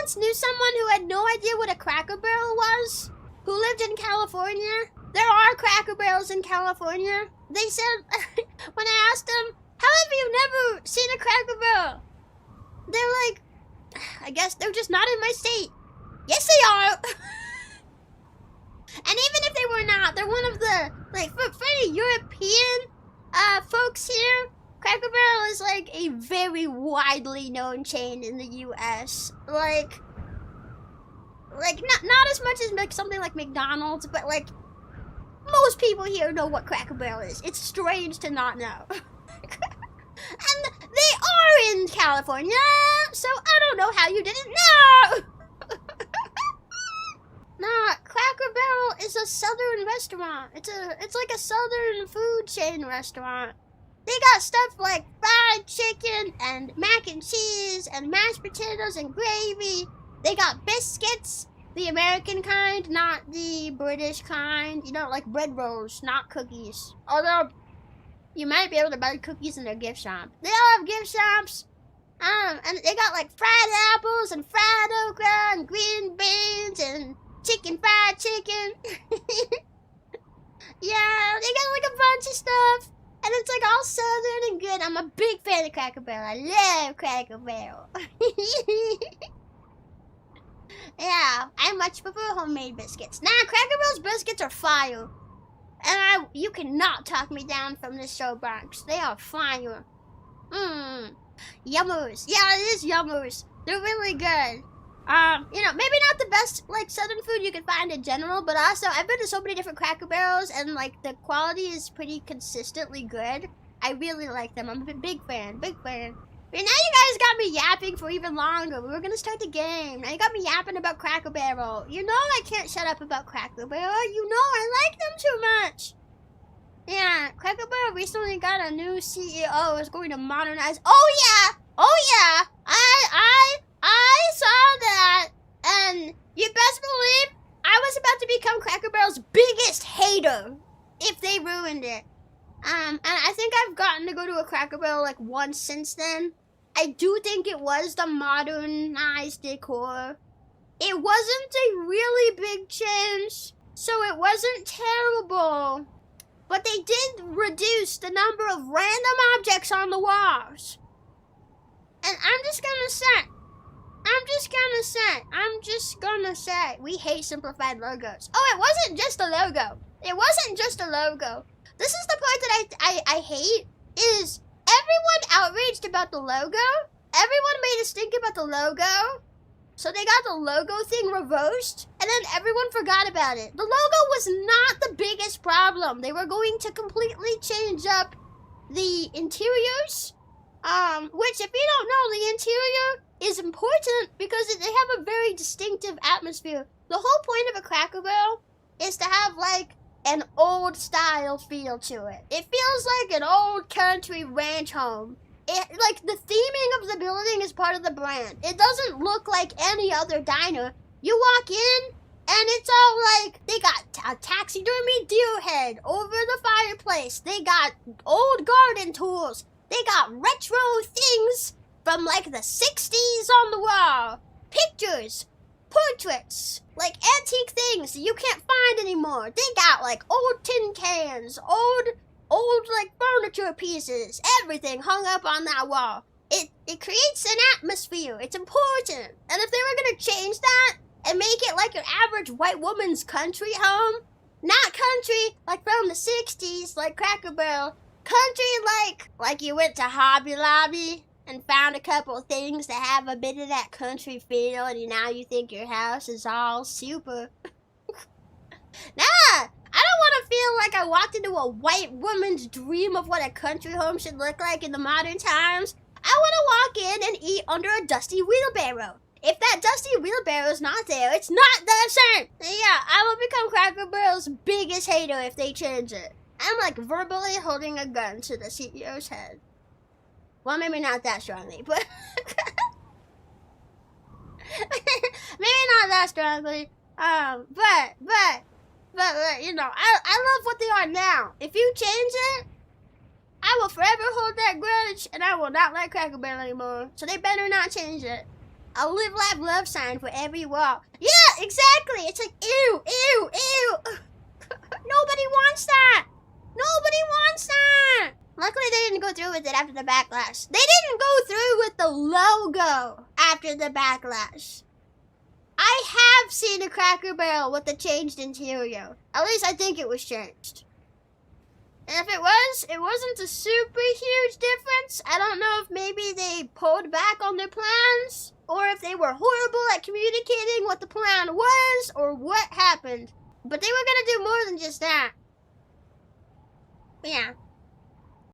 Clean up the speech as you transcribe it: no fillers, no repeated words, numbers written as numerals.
once knew someone who had no idea what a Cracker Barrel was, who lived in California. There are Cracker Barrels in California. They said, when I asked them, how have you never seen a Cracker Barrel? They're like, I guess they're just not in my state. Yes, they are. And even if they were not, they're one of the, like, for the European folks here, Cracker Barrel is like a very widely known chain in the US. Like not as much as like something like McDonald's, but like most people here know what Cracker Barrel is. It's strange to not know. And they are in California, so I don't know how you didn't know. Nah, Cracker Barrel is a southern restaurant. It's like a southern food chain restaurant. They got stuff like fried chicken and mac and cheese and mashed potatoes and gravy. They got biscuits, the American kind, not the British kind. You know, like bread rolls, not cookies. Although, you might be able to buy cookies in their gift shop. They all have gift shops. And they got like fried apples and fried okra and green beans and fried chicken. Yeah, they got like a bunch of stuff. And it's like all southern and good. I'm a big fan of Cracker Barrel. I love Cracker Barrel. Yeah, I much prefer homemade biscuits. Nah, Cracker Barrel's biscuits are fire. And you cannot talk me down from this show, Bronx. They are fire. Yummers. Yeah, it is yummers. They're really good. You know, maybe not the best, like, southern food you can find in general, but also, I've been to so many different Cracker Barrels, and, like, the quality is pretty consistently good. I really like them. I'm a big fan, big fan. But now you guys got me yapping for even longer. We were gonna start the game. Now you got me yapping about Cracker Barrel. You know I can't shut up about Cracker Barrel. You know I like them too much. Yeah, Cracker Barrel recently got a new CEO. Is going to modernize. Oh yeah, I saw that, and you best believe I was about to become Cracker Barrel's biggest hater if they ruined it. And I think I've gotten to go to a Cracker Barrel like once since then. I do think it was the modernized decor. It wasn't a really big change, so it wasn't terrible. But they did reduce the number of random objects on the walls. And I'm just gonna say, we hate simplified logos. Oh, it wasn't just a logo. This is the part that I hate, is everyone outraged about the logo. Everyone made a stink about the logo. So they got the logo thing reversed, and then everyone forgot about it. The logo was not the biggest problem. They were going to completely change up the interiors, which, if you don't know, the interior is important because they have a very distinctive atmosphere. The whole point of a Cracker Barrel is to have, like, an old style feel to it. It feels like an old country ranch home. Like, the theming of the building is part of the brand. It doesn't look like any other diner. You walk in, and it's all like, they got a taxidermy deer head over the fireplace. They got old garden tools. They got retro things from, like, the 60s on the wall. Pictures. Portraits, like antique things that you can't find anymore. They got like old tin cans, old like furniture pieces, everything hung up on that wall. It creates an atmosphere. It's important. And if they were gonna change that and make it like your average white woman's country home, not country like from the 60s, like Cracker Barrel, country like you went to Hobby Lobby and found a couple of things that have a bit of that country feel, and now you think your house is all super. Nah, I don't want to feel like I walked into a white woman's dream of what a country home should look like in the modern times. I want to walk in and eat under a dusty wheelbarrow. If that dusty wheelbarrow is not there, it's not the same. Yeah, I will become Cracker Barrel's biggest hater if they change it. I'm like verbally holding a gun to the CEO's head. Well, maybe not that strongly, but maybe not that strongly. But you know, I love what they are now. If you change it, I will forever hold that grudge, and I will not like Cracker Barrel anymore. So they better not change it. A live, laugh, love sign for every wall. Yeah, exactly. It's like, ew, ew, ew. Nobody wants that. Nobody wants that. Luckily, they didn't go through with it after the backlash. They didn't go through with the logo after the backlash. I have seen a Cracker Barrel with the changed interior. At least I think it was changed. And if it wasn't a super huge difference. I don't know if maybe they pulled back on their plans, or if they were horrible at communicating what the plan was, or what happened. But they were gonna do more than just that. Yeah.